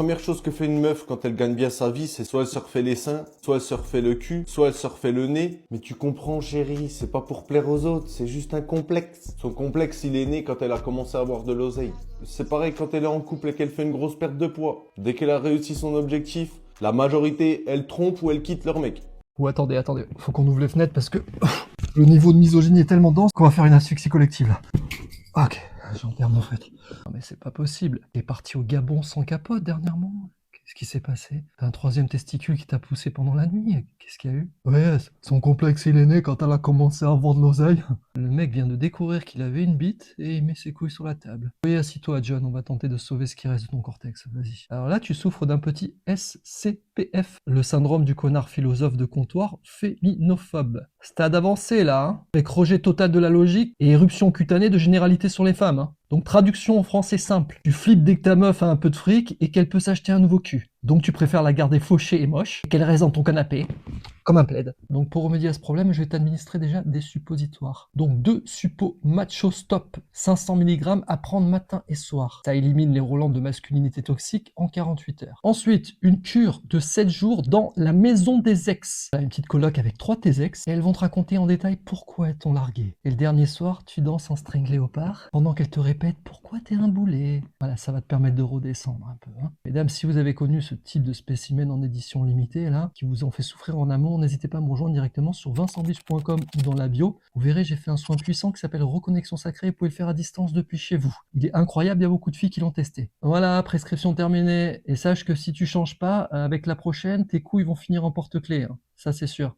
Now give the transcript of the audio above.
première chose que fait une meuf quand elle gagne bien sa vie, c'est soit elle se refait les seins, soit elle se refait le cul, soit elle se refait le nez. Mais tu comprends, chérie, c'est pas pour plaire aux autres, c'est juste un complexe. Son complexe, il est né quand elle a commencé à avoir de l'oseille. C'est pareil quand elle est en couple et qu'elle fait une grosse perte de poids. Dès qu'elle a réussi son objectif, la majorité, elle trompe ou elle quitte leur mec. Ou attendez, faut qu'on ouvre les fenêtres parce que le niveau de misogynie est tellement dense qu'on va faire une asphyxie collective là. Ok, j'en perds en fait. Non mais c'est pas possible. T'es parti au Gabon sans capote dernièrement? Qu'est-ce qui s'est passé? T'as un troisième testicule qui t'a poussé pendant la nuit? Qu'est-ce qu'il y a eu? Ouais, son complexe il est né quand elle a commencé à avoir de l'oseille. Le mec vient de découvrir qu'il avait une bite et il met ses couilles sur la table. Oui, assis-toi John, on va tenter de sauver ce qui reste de ton cortex, vas-y. Alors là, tu souffres d'un petit SCPF, le syndrome du connard philosophe de comptoir féminophobe. Stade avancé là, hein, avec rejet total de la logique et éruption cutanée de généralité sur les femmes. Hein. Donc traduction en français simple, tu flippes dès que ta meuf a un peu de fric et qu'elle peut s'acheter un nouveau cul. Donc tu préfères la garder fauchée et moche, et qu'elle reste dans ton canapé, comme un plaid. Donc pour remédier à ce problème, je vais t'administrer déjà des suppositoires. Donc 2 suppos Macho Stop, 500 mg à prendre matin et soir. Ça élimine les relents de masculinité toxique en 48 heures. Ensuite, une cure de 7 jours dans la maison des ex. Une petite coloc avec 3 de tes ex, et elles vont te raconter en détail pourquoi elles t'ont largué. Et le dernier soir, tu danses en string léopard, pendant qu'elles te répètent pourquoi t'es un boulet. Voilà, ça va te permettre de redescendre un peu. Hein. Mesdames, si vous avez connu ce type de spécimen en édition limitée, là, qui vous en fait souffrir en amont, n'hésitez pas à me rejoindre directement sur vincentlitch.com ou dans la bio. Vous verrez, j'ai fait un soin puissant qui s'appelle Reconnexion Sacrée. Vous pouvez le faire à distance depuis chez vous. Il est incroyable, il y a beaucoup de filles qui l'ont testé. Voilà, prescription terminée. Et sache que si tu changes pas, avec la prochaine, tes couilles vont finir en porte-clés. Hein. Ça, c'est sûr.